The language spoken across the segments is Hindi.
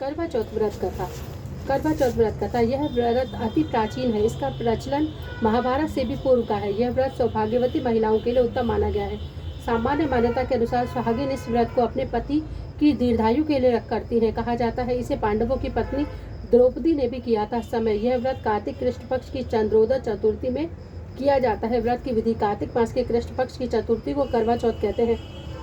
करवा चौथ व्रत कथा। करवा चौथ व्रत कथा। यह व्रत अति प्राचीन है। इसका प्रचलन महाभारत से भी पूर्व का है। यह व्रत सौभाग्यवती महिलाओं के लिए उत्तम माना गया है। सामान्य मान्यता के अनुसार सुहागिन इस व्रत को अपने पति की दीर्घायु के लिए करती है। कहा जाता है इसे पांडवों की पत्नी द्रौपदी ने भी किया था। समय यह व्रत कार्तिक कृष्ण पक्ष की चंद्रोदय चतुर्थी में किया जाता है। व्रत की विधि। कार्तिक मास के कृष्ण पक्ष की चतुर्थी को करवा चौथ कहते हैं।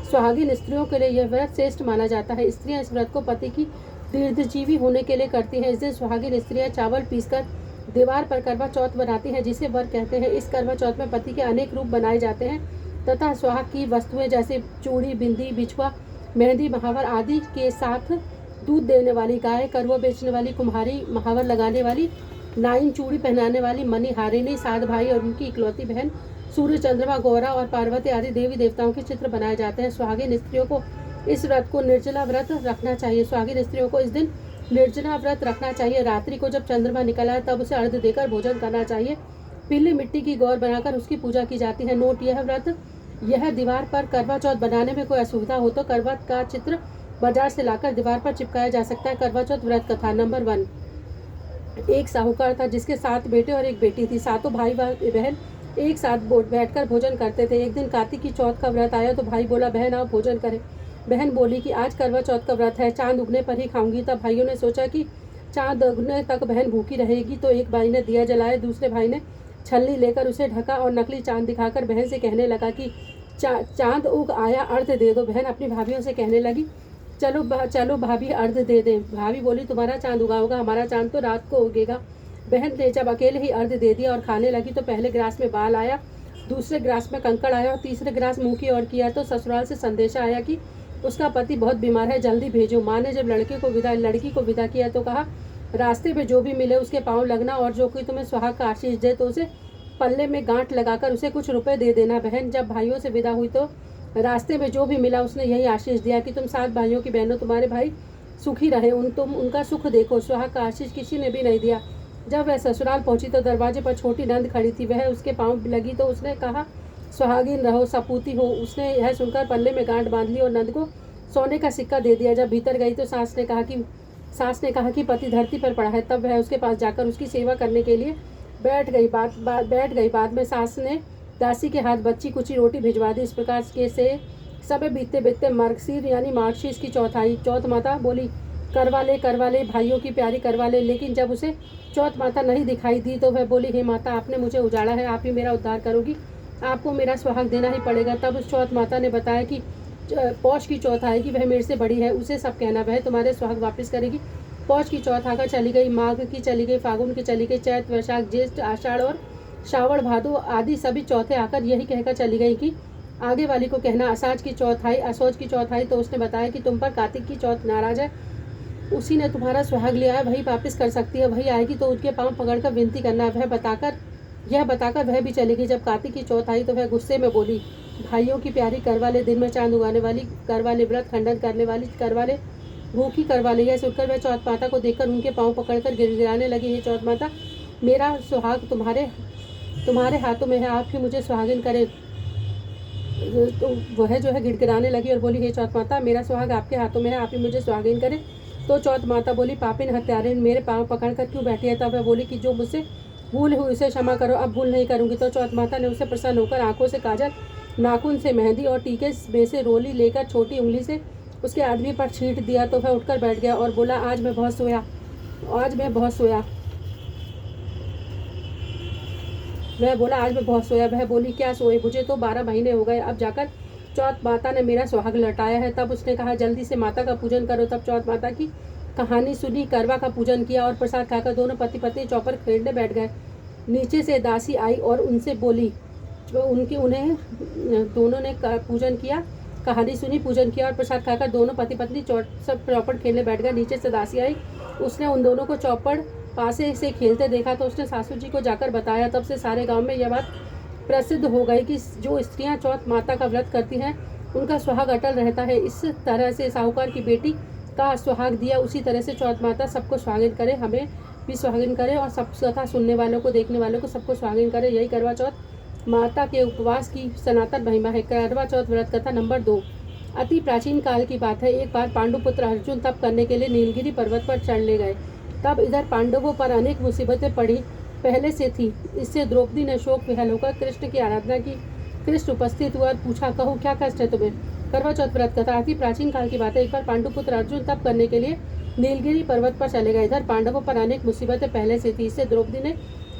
सुहागिन स्त्रियों के लिए यह व्रत श्रेष्ठ माना जाता है। स्त्रियां इस व्रत को पति की दीर्घजीवी होने के लिए करती हैं। इस दिन सुहागिन स्त्रियां चावल पीसकर दीवार पर करवा चौथ बनाती हैं, जिसे वर कहते हैं। इस करवा चौथ में पति के अनेक रूप बनाए जाते हैं तथा सुहाग की वस्तुएं जैसे चूड़ी, बिंदी, बिछुआ, मेहंदी, महावर आदि के साथ दूध देने वाली गाय, करवा बेचने वाली कुम्हारी, महावर लगाने वाली नाइन, चूड़ी पहनाने वाली मणिहारिणी, सात भाई और उनकी इकलौती बहन, सूर्य, चंद्रमा, गौरा और पार्वती आदि देवी देवताओं के चित्र बनाए जाते हैं। सुहागिन स्त्रियों को इस व्रत को निर्जला व्रत रखना चाहिए। सुहागिन स्त्रियों को इस दिन निर्जला व्रत रखना चाहिए। रात्रि को जब चंद्रमा निकल आए तब उसे अर्घ देकर भोजन करना चाहिए। पीली मिट्टी की गौर बनाकर उसकी पूजा की जाती है। नोट: यह दीवार पर करवा चौथ बनाने में कोई असुविधा हो तो करवा का चित्र बाजार से लाकर दीवार पर चिपकाया जा सकता है। करवा चौथ व्रत कथा। नंबर 1। एक साहूकार था जिसके 7 बेटे और एक बेटी थी। सातों भाई बहन एक साथ बैठकर भोजन करते थे। एक दिन कार्तिक की चौथ का व्रत आया तो भाई बोला, बहन आओ भोजन करें। बहन बोली कि आज करवा चौथ का व्रत है, चांद उगने पर ही खाऊंगी। तब भाइयों ने सोचा कि चांद उगने तक बहन भूखी रहेगी, तो एक भाई ने दिया जलाया, दूसरे भाई ने छलनी लेकर उसे ढका और नकली चांद दिखाकर बहन से कहने लगा कि चांद उग आया, अर्घ दे दो। बहन अपनी भाभीयों से कहने लगी, चलो भाभी अर्घ दे दें। भाभी बोली, तुम्हारा चांद उगा होगा, हमारा चांद तो रात को उगेगा। बहन ने जब अकेले ही अर्घ दे दिया और खाने लगी तो पहले गिलास में बाल आया, दूसरे गिलास में कंकड़ आया और तीसरे गिलास मुंह की ओर किया तो ससुराल से संदेशा आया कि उसका पति बहुत बीमार है, जल्दी भेजो। माँ ने जब लड़की को विदा किया तो कहा, रास्ते में जो भी मिले उसके पाँव लगना और जो कोई तुम्हें सुहाग का आशीष दे तो उसे पल्ले में गांठ लगाकर उसे कुछ रुपए दे देना। बहन जब भाइयों से विदा हुई तो रास्ते में जो भी मिला उसने यही आशीष दिया कि तुम 7 भाइयों की बहनों, तुम्हारे भाई सुखी रहे, तुम उनका सुख देखो। सुहाग का आशीष किसी ने भी नहीं दिया। जब वह ससुराल पहुंची तो दरवाजे पर छोटी नंद खड़ी थी। वह उसके पाँव लगी तो उसने कहा, सुहागिन रहो, सपूती हो। उसने यह सुनकर पल्ले में गांठ बांध ली और नंद को सोने का सिक्का दे दिया। जब भीतर गई तो सास ने कहा कि पति धरती पर पड़ा है। तब वह उसके पास जाकर उसकी सेवा करने के लिए बैठ गई। बाद में सास ने दासी के हाथ बच्ची कुची रोटी भिजवा दी। इस प्रकार के से समय बीतते बीतते मार्गशीर यानी मार्गशीर्ष की चौथ आई। चौथ माता बोली, करवा ले भाइयों की प्यारी करवा ले। लेकिन जब उसे चौथ माता नहीं दिखाई दी तो वह बोली, हे माता, आपने मुझे उजाड़ा है, आप ही मेरा उद्धार करोगी, आपको मेरा सुहाग देना ही पड़ेगा। तब उस चौथ माता ने बताया कि पौष की चौथ आएगी, वह मेरे से बड़ी है, उसे सब कहना, वह तुम्हारे सुहाग वापस करेगी। पौष की चौथ आकर चली गई, माघ की चली गई, फागुन की चली गई, चैत, वैशाख, ज्येष्ठ, आषाढ़ और श्रावण, भादो आदि सभी चौथे आकर यही कहकर चली गई कि आगे वाली को कहना। असाज की चौथ आई, असोज की चौथ आई तो उसने बताया कि तुम पर कार्तिक की चौथ नाराज है, उसी ने तुम्हारा सुहाग लिया है, वही वापस कर सकती है, वही आएगी तो उसके पांव पकड़कर विनती करना। यह बताकर वह भी चली गई। जब कार्तिक की चौथ आई तो वह गुस्से में बोली, भाइयों की प्यारी करवाले, दिन में चांद उगाने वाली करवाले, व्रत खंडन करने वाली करवाले, भूखी करवाले। यह सुनकर वह चौथ माता को देखकर उनके पाँव पकड़कर गिड़गिड़ाने लगी, हे चौथ माता, मेरा सुहाग तुम्हारे हाथों में है, आप ही मुझे सुहागिन करें। तो वह जो है गिड़गिड़ाने लगी और बोली, हे चौथ माता, मेरा सुहाग आपके हाथों में है, आप ही मुझे सुहागिन करें। तो चौथ माता बोली, पापिन हत्यारिन, मेरे पाँव पकड़कर क्यों बैठी है। तब वह बोली कि जो मुझसे भूल हुई उसे क्षमा करो, अब भूल नहीं करूंगी। तो चौथ माता ने उसे प्रसन्न होकर आंखों से काजल, नाखून से मेहंदी और टीके में से रोली लेकर छोटी उंगली से उसके आदमी पर छींट दिया तो वह उठकर बैठ गया और बोला, आज मैं बहुत सोया। वह बोली, क्या सोए, मुझे तो 12 महीने हो गए, अब जाकर चौथ माता ने मेरा सुहाग लौटाया है। तब उसने कहा, जल्दी से माता का पूजन करो। तब चौथ माता की कहानी सुनी, करवा का पूजन किया और प्रसाद खाकर दोनों पति पत्नी चौपर खेलने बैठ गए। नीचे से दासी आई और उनसे बोली, उन्हें दोनों ने पूजन किया, कहानी सुनी, पूजन किया और प्रसाद खाकर दोनों पति पत्नी चौपड़ खेलने बैठ गए। नीचे से दासी आई, उसने उन दोनों को चौपड़ पासे से खेलते देखा तो उसने सासू जी को जाकर बताया। तब से सारे गांव में यह बात प्रसिद्ध हो गई कि जो स्त्रियां चौथ माता का व्रत करती हैं उनका सुहाग अटल रहता है। इस तरह से साहूकार की बेटी का सुहाग दिया, उसी तरह से चौथ माता सबको सुहागिन करे, हमें भी सुहागिन करे और सब कथा सुनने वालों को, देखने वालों को सबको सुहागिन करे। यही करवा चौथ माता के उपवास की सनातन महिमा है। करवा चौथ व्रत कथा नंबर 2। अति प्राचीन काल की बात है। एक बार पांडुपुत्र अर्जुन तप करने के लिए नीलगिरी पर्वत पर चढ़ ले गए। तब इधर पांडवों पर अनेक मुसीबतें पड़ी पहले से थी। इससे द्रौपदी ने शोक विहल होकर कृष्ण की आराधना की। कृष्ण उपस्थित हुआ और पूछा, कहो क्या कष्ट है तुम्हें। करवा चौथ व्रत कथा। अति प्राचीन काल की बात है। एक बार पांडुपुत्र अर्जुन तप करने के लिए नीलगिरी पर्वत पर चले गए। इधर पांडवों पर अनेक मुसीबतें पहले से थी। इससे द्रौपदी ने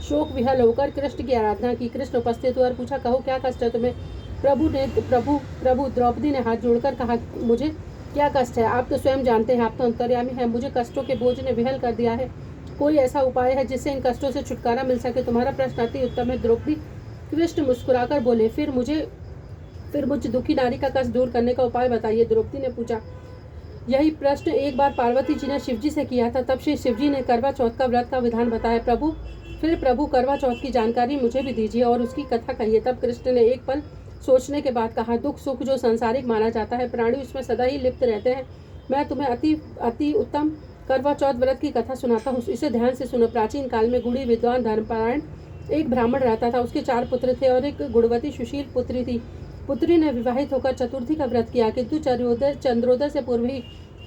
शोक विहल होकर कृष्ण की आराधना की। कृष्ण उपस्थित हुआ और पूछा, कहो क्या कष्ट है तुम्हें। प्रभु द्रौपदी ने हाथ जोड़कर कहा, मुझे क्या कष्ट है। आप तो स्वयं जानते हैं, आप तो अंतर्यामी हैं। मुझे कष्टों के बोझ ने विहल कर दिया है। कोई ऐसा उपाय है जिससे इन कष्टों से छुटकारा मिल सके। तुम्हारा प्रश्न अति उत्तम है द्रौपदी। कृष्ण मुस्कुराकर बोले, फिर मुझ दुखी नारी का कष्ट दूर करने का उपाय बताइए। द्रौपदी ने पूछा। यही प्रश्न एक बार पार्वती जी ने शिवजी से किया था। तब श्री शिवजी ने करवा चौथ का व्रत का विधान बताया। प्रभु करवा चौथ की जानकारी मुझे भी दीजिए और उसकी कथा कहिए। तब कृष्ण ने एक पल सोचने के बाद कहा, दुख सुख जो सांसारिक माना जाता है, प्राणी उसमें सदा ही लिप्त रहते हैं। मैं तुम्हें अति उत्तम करवा चौथ व्रत की कथा सुनाता हूँ, इसे ध्यान से सुनो। प्राचीन काल में गुणी विद्वान धर्मपरायण एक ब्राह्मण रहता था। उसके 4 पुत्र थे और एक गुणवती सुशील पुत्री थी। पुत्री ने विवाहित होकर चतुर्थी का व्रत किया, किंतु चंद्रोदय से पूर्व ही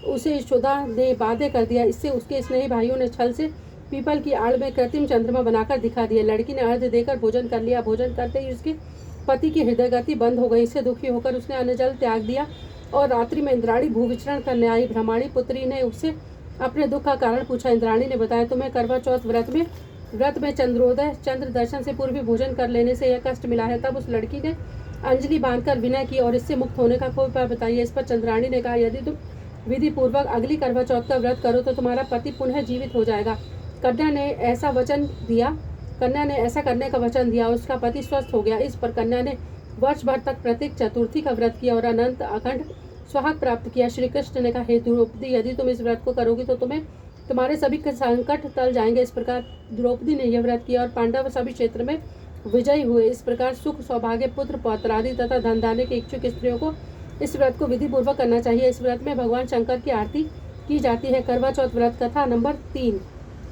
उसे यशोदा ने बाध्य कर दिया। इससे उसके स्नेही भाइयों ने छल से पीपल की आड़ में कृत्रिम चंद्रमा बनाकर दिखा दिया। लड़की ने अर्घ्य देकर भोजन कर लिया। भोजन करते ही उसके पति की हृदय गति बंद हो गई। इससे दुखी होकर उसने अन्न जल त्याग दिया और रात्रि में इंद्राणी भूविचरण करने आई। ब्रह्माणी पुत्री ने उससे अपने दुख का कारण पूछा। इंद्राणी ने बताया, तुम्हें करवा चौथ व्रत में चंद्र दर्शन से पूर्व भोजन कर लेने से यह कष्ट मिला है। तब उस लड़की ने अंजलि बांधकर विनय की और इससे मुक्त होने का कोई उपाय बताइए। इस पर चंद्राणी ने कहा, यदि तुम विधि पूर्वक अगली करवा चौथ का व्रत करो तो तुम्हारा पति पुनः जीवित हो जाएगा। कन्या ने ऐसा करने का वचन दिया और उसका पति स्वस्थ हो गया। इस पर कन्या ने वर्ष भर तक प्रत्येक चतुर्थी का व्रत किया और अनंत अखंड सुहाग प्राप्त किया। श्री कृष्ण ने कहा, हे द्रौपदी, यदि तुम इस व्रत को करोगी तो तुम्हारे सभी संकट टल जाएंगे। इस प्रकार द्रौपदी ने यह व्रत किया और पांडव सभी क्षेत्र में विजयी हुए। इस प्रकार सुख सौभाग्य पुत्र पौत्र आदि तथा धन दाने के इच्छुक स्त्रियों को इस व्रत को विधि पूर्वक करना चाहिए। इस व्रत में भगवान शंकर की आरती की जाती है। करवा चौथ व्रत कथा नंबर 3।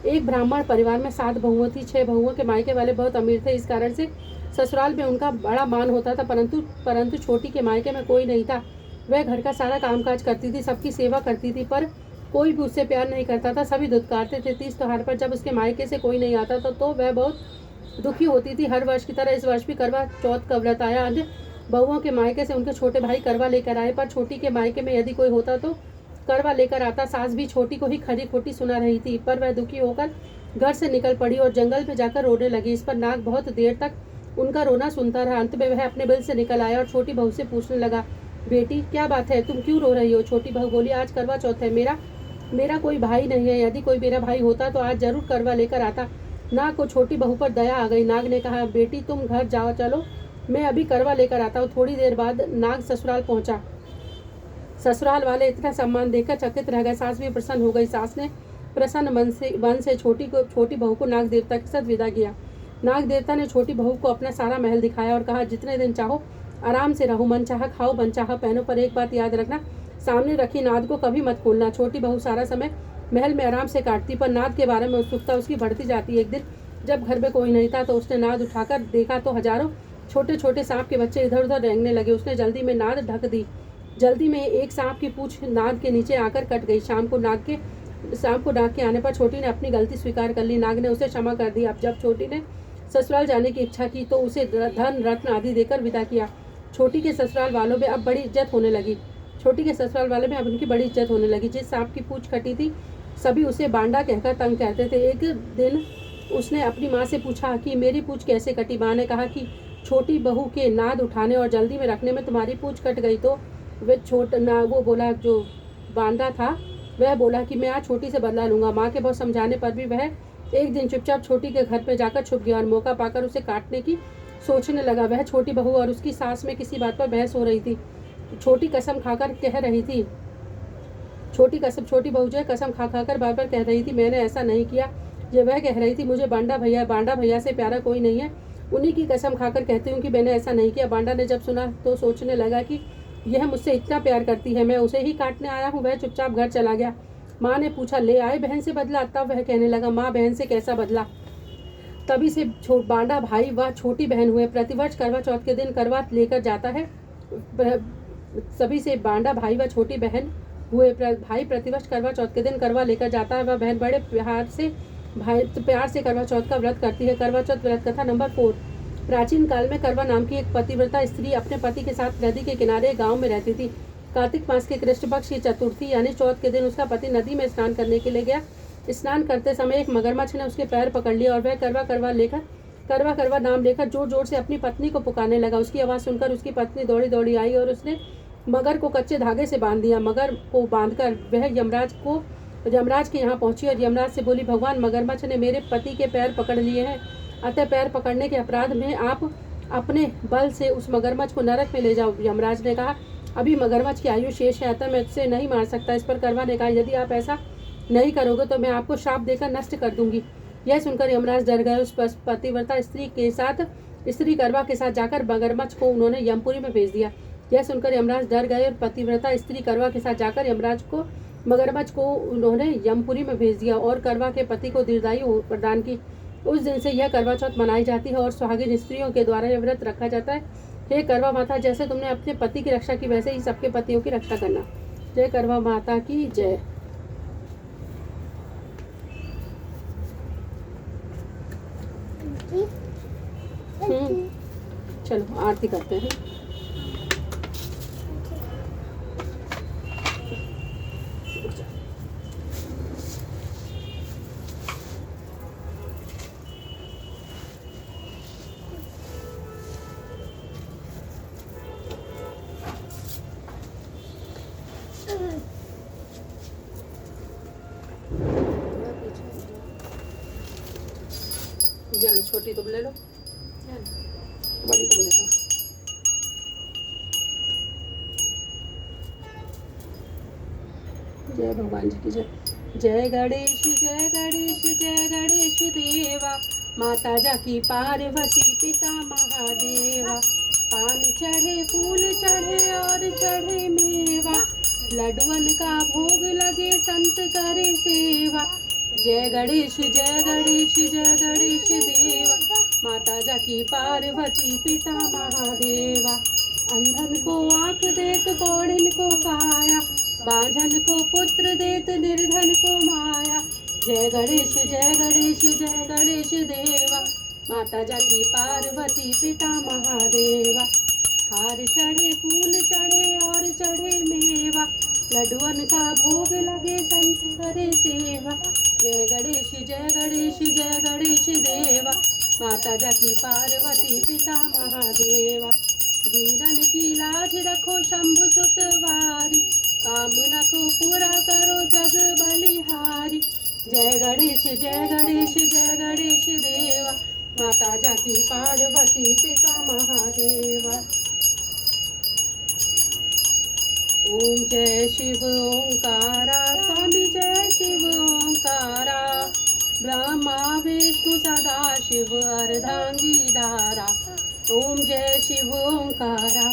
एक ब्राह्मण परिवार में 7 बहुएं थी। 6 बहुओं के मायके वाले बहुत अमीर थे। इस कारण से ससुराल में उनका बड़ा मान होता था, परंतु छोटी के मायके में कोई नहीं था। वह घर का सारा कामकाज करती थी, सबकी सेवा करती थी, पर कोई भी उससे प्यार नहीं करता था। सभी धुतकारते थे। तीज त्योहार पर जब उसके मायके से कोई नहीं आता था तो वह बहुत दुखी होती थी। हर वर्ष की तरह इस वर्ष भी करवा चौथ का व्रत आया। अन्य बहुओं के मायके से उनके छोटे भाई करवा लेकर आए, पर छोटी के मायके में यदि कोई होता तो करवा लेकर आता। सास भी छोटी को ही खरी खोटी सुना रही थी, पर वह दुखी होकर घर से निकल पड़ी और जंगल में जाकर रोने लगी। इस पर नाग बहुत देर तक उनका रोना सुनता रहा। अंत में वह अपने बिल से निकल आया और छोटी बहू से पूछने लगा, बेटी क्या बात है, तुम क्यों रो रही हो। छोटी बहू बोली, आज करवा चौथ है, मेरा कोई भाई नहीं है। यदि कोई मेरा भाई होता तो आज जरूर करवा लेकर आता। नाग को छोटी बहू पर दया आ गई। नाग ने कहा, बेटी तुम घर जाओ, चलो मैं अभी करवा लेकर आता हूँ। थोड़ी देर बाद नाग ससुराल पहुंचा। ससुराल वाले इतना सम्मान देखकर चकित रह गए। सास भी प्रसन्न हो गई। सास ने प्रसन्न मन से छोटी बहू को नाग देवता के साथ विदा किया। नाग देवता ने छोटी बहू को अपना सारा महल दिखाया और कहा, जितने दिन चाहो आराम से रहो, मन चाह खाओ, मन चाह पहनो, पर एक बात याद रखना, सामने रखी नाद को कभी मत खोलना। छोटी बहू सारा समय महल में आराम से काटती, पर नाद के बारे में उत्सुकता उसकी बढ़ती जाती। एक दिन जब घर में कोई नहीं था तो उसने नाद उठाकर देखा तो हजारों छोटे छोटे सांप के बच्चे इधर उधर रेंगने लगे। उसने जल्दी में नाद ढक दी। जल्दी में एक सांप की पूंछ नाग के नीचे आकर कट गई। शाम को नाग के आने पर छोटी ने अपनी गलती स्वीकार कर ली। नाग ने उसे क्षमा कर दी। अब जब छोटी ने ससुराल जाने की इच्छा की तो उसे धन रत्न आदि देकर विदा किया। छोटी के ससुराल वालों में अब बड़ी इज्जत होने लगी। उनकी बड़ी इज्जत होने लगी। जिस सांप की पूंछ कटी थी सभी उसे बांडा कहकर तंग कहते थे। एक दिन उसने अपनी माँ से पूछा कि मेरी पूंछ कैसे कटी। माँ ने कहा कि छोटी बहू के नाद उठाने और जल्दी में रखने में तुम्हारी पूंछ कट गई। तो वो बोला, जो बांदा था वह बोला कि मैं आज छोटी से बदला लूंगा। माँ के बहुत समझाने पर भी वह एक दिन चुपचाप छोटी के घर पे जाकर छुप गया और मौका पाकर उसे काटने की सोचने लगा। वह छोटी बहू और उसकी सास में किसी बात पर बहस हो रही थी। छोटी कसम खाकर कह रही थी, छोटी बहू जो कसम खाकर बार बार कह रही थी, मैंने ऐसा नहीं किया। जब वह कह रही थी, मुझे बांडा भैया से प्यारा कोई नहीं है, उन्हीं की कसम खाकर कहती हूँ कि मैंने ऐसा नहीं किया। बांडा ने जब सुना तो सोचने लगा कि यह मुझसे इतना प्यार करती है, मैं उसे ही काटने आया हूँ। वह चुपचाप घर चला गया। माँ ने पूछा, ले आए बहन से बदला। तब वह कहने लगा, माँ बहन से कैसा बदला। तभी से बांडा भाई व छोटी बहन हुए। प्रतिवर्ष करवा चौथ के दिन करवा लेकर जाता है। सभी से बांडा भाई व छोटी बहन हुए। भाई प्रतिवर्ष करवा चौथ के दिन करवा लेकर जाता है, वह बहन बड़े प्यार से करवा चौथ का व्रत करती है। करवा चौथ व्रत कथा नंबर 4। प्राचीन काल में करवा नाम की एक पतिव्रता स्त्री अपने पति के साथ नदी के किनारे गांव में रहती थी। कार्तिक मास के कृष्ण पक्ष की चतुर्थी यानी चौथ के दिन उसका पति नदी में स्नान करने के लिए गया। स्नान करते समय एक मगरमच्छ ने उसके पैर पकड़ लिया और वह करवा करवा नाम लेकर जोर जोर से अपनी पत्नी को पुकारने लगा। उसकी आवाज़ सुनकर उसकी पत्नी दौड़ी दौड़ी आई और उसने मगर को कच्चे धागे से बांध दिया। मगर को बांधकर वह यमराज के यहाँ पहुंची और यमराज से बोली, भगवान, मगरमच्छ ने मेरे पति के पैर पकड़ लिए हैं, अतः पैर पकड़ने के अपराध में आप अपने बल से उस मगरमच्छ को नरक में ले जाओ। यमराज ने कहा, अभी मगरमच्छ की आयु शेष है, अतः मैं उसे नहीं मार सकता। इस पर करवा ने कहा, यदि आप ऐसा नहीं करोगे तो मैं आपको श्राप देकर नष्ट कर दूंगी। यह सुनकर यमराज डर गए। उस पतिव्रता स्त्री करवा के साथ जाकर मगरमच्छ को उन्होंने यमपुरी में भेज दिया। यह सुनकर यमराज डर गए और पतिव्रता स्त्री करवा के साथ जाकर मगरमच्छ को उन्होंने यमपुरी में भेज दिया और करवा के पति को दीर्घायु प्रदान की। उस दिन से यह करवा चौथ मनाई जाती है और सुहागिन स्त्रियों के द्वारा यह व्रत रखा जाता है। हे करवा माता, जैसे तुमने अपने पति की रक्षा की वैसे ही सबके पतियों की रक्षा करना। जय करवा माता की जय। चलो आरती करते हैं। जल छोटी तुम ले लो, बड़ी तुम ले लो। जय भगवान जी की जय। जय गणेश जय गणेश जय गणेश देवा, माता जाकी पार्वती पिता महादेवा। पान चढ़े फूल चढ़े और चढ़े मेवा, लड्डुअन का भोग लगे संत करे सेवा। जय गणेश जय गणेश जय गणेश देवा, माता जाकी पार्वती पिता महादेवा। अंधन को आंख देत कौड़िन को काया, बांझन को पुत्र देत निर्धन को माया। जय गणेश जय गणेश जय गणेश देवा, माता जाकी पार्वती पिता महादेवा। हार चढ़े फूल चढ़े और चढ़े मेवा, लड्डुअन का भोग लगे संत करे सेवा। जय गणेश जय गणेश जय गणेश देवा, माता जाकी पार्वती पिता महादेवा। दीनन की लाज रखो शंभु सुतवारी, कामना को पूरा करो जग बलिहारी। जय गणेश जय गणेश जय गणेश देवा, माता जाकी पार्वती पिता महादेवा। ओम जय शिव ओंकारा, स्वामी जय शिव ओंकारा। ब्रह्मा विष्णु सदा शिव अर्धांगी धारा। ओम जय शिव ओंकारा,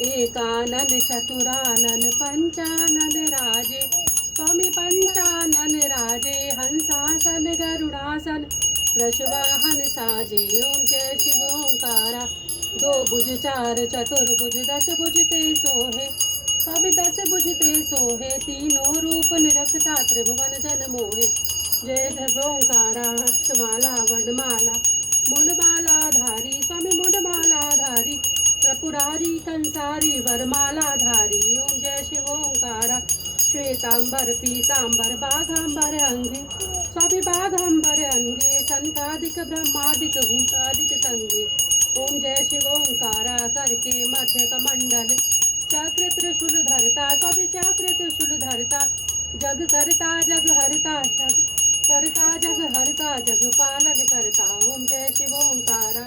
एकानन चतुरानन पंचानन राजे। स्वामी पंचानन राजे, हंसासन गरुड़ासन वृषवाहन साजे। ओम जय शिव ओंकारा, दो भुज चार चतुर्भुज दस भुजते सोहे, सब दस बुझते सोहे। तीनों रूप निरखता त्रिभुवन जन मोहे। जय ओंकारा, अक्षमाला वडमाला मुंडमाला धारी। स्वामी मुंडमाला धारी, त्रिपुरारी कंसारी वरमाला धारी। ओम जय शिव ओंकारा, श्वेतांबर पीतांबर बाघांबर अंगे। स्वामी बाघांबर अंगे, सनकादिक ब्रह्मादिक भूतादिक संगे। ओम जय शिव ओंकारा, करके मध्य कमंडल चक्र त्रिशूल धरता। स्वामी चक्र त्रिशूल धरता, जग करता जग हरता, जग करता जग हरता, जग पालन करता। ओम जय शिव ओंकारा,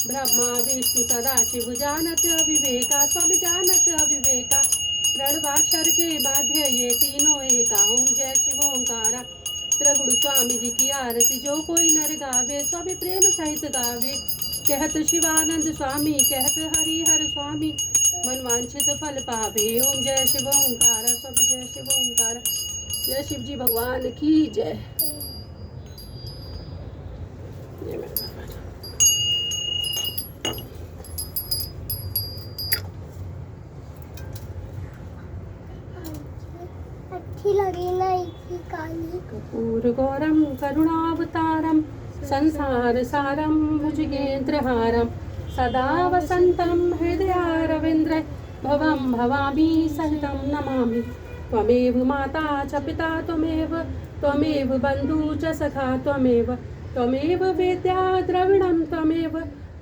ब्रह्मा विष्णु सदा शिव जानत अविवेका। स्वामी जानत अविवेका, रणवाक्षर के माध्य ये तीनों एका। ओम जय शिव ओंकारा, त्रिगुण स्वामी जी की आरती जो कोई नर गावे। स्वामी प्रेम सहित गावे, कहत शिवानंद स्वामी कहत हरिहर स्वामी, मन वांछित फल पावे। ओम जय शिव ओंकारा, स्वामी जय शिव ओंकारा। जय शिव जी भगवान की जय। कर्पूरगौरं करुणावतारं संसार सारं भुजगेन्द्रहारं सदा वसन्तं हृदयारविन्द्रे भवं भवामी सहितं नमामि। त्वमेव माता च पिता त्वमेव बन्धु च सखा त्वमेव वेद्या द्रविणं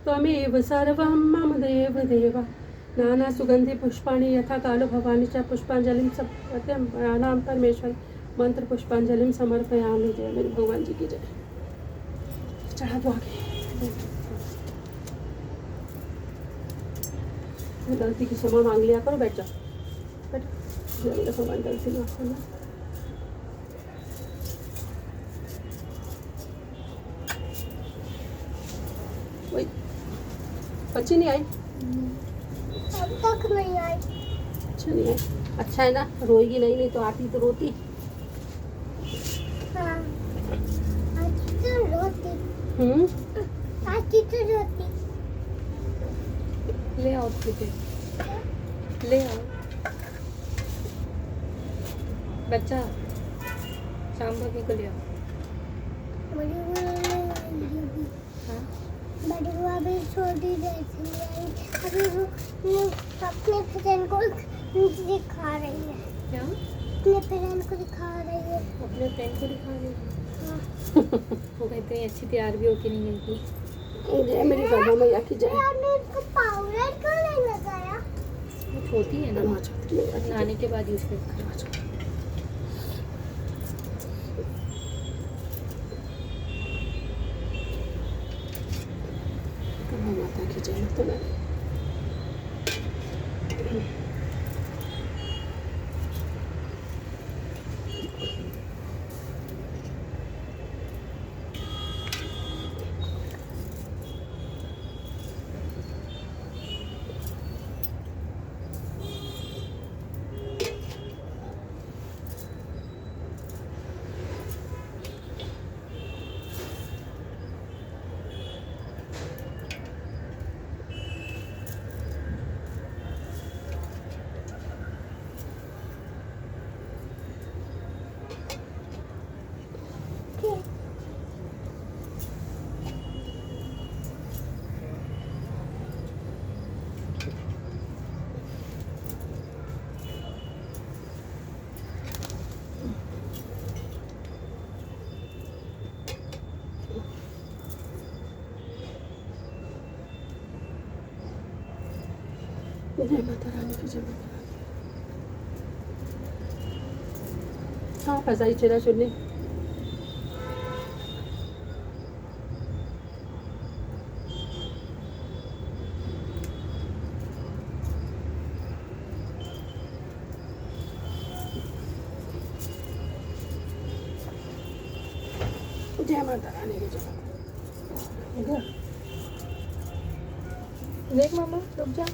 त्वमेव सर्वं मम देव। नाना सुगंधि पुष्पाणि यथा कालो भवानी च पुष्पांजलिं सत्यं परमेश्वरी मंत्र पुष्पांजलिं समर्पयामि। जय मेरे भगवान जी की जय। चढ़ा दो आगे। गलती की क्षमा मांग लिया करो, बैठ जाओ बैठो। जय मेरे भगवान, गलती माफ करना। वही बच्ची नहीं आई, अब तक नहीं आई। अच्छा नहीं आई, अच्छा है ना, रोएगी नहीं तो आती तो रोती। हाँ, आती तो रोती। आती तो रोती। ले आओ बेटे, ले आओ बच्चा, शाम भाभी को ले आओ। बड़ी बुआ नहीं आई अभी। हाँ बड़ी बुआ भी छोटी जैसी आई। अभी वो अपने फ्रेंड को दिखा रही है। क्या अपने फ्रेंड को दिखा रही है। अपने फ्रेंड को दिखा रही है। हाँ। वो कहते हैं अच्छी तैयार भी होके नहीं गई थी। जय मेरी गंगा मैया की जय। आपने इसको पाउडर क्यों नहीं लगाया? वो छोटी है ना, नहाने के बाद यूज करती है। माता की जय माता रानी। जय माता रानी की जय माता रानी। हाँ फसाई चेरा चुन्नी। जय माता रानी की जय। देख मामा रुक जा,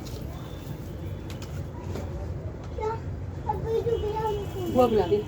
अभी रुक जा हमको। वो बुला दी।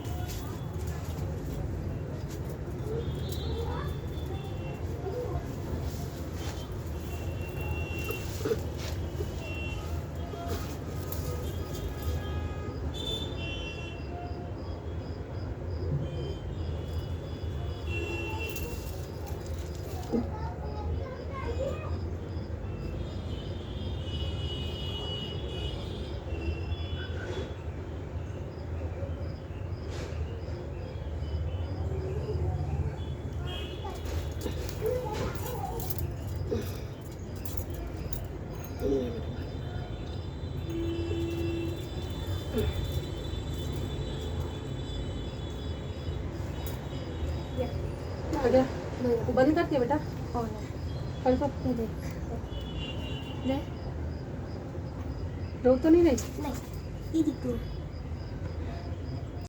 आ गया, वो बंद कर दिया बेटा। कर दो। रो तो नहीं रही? नहीं, ये देखो।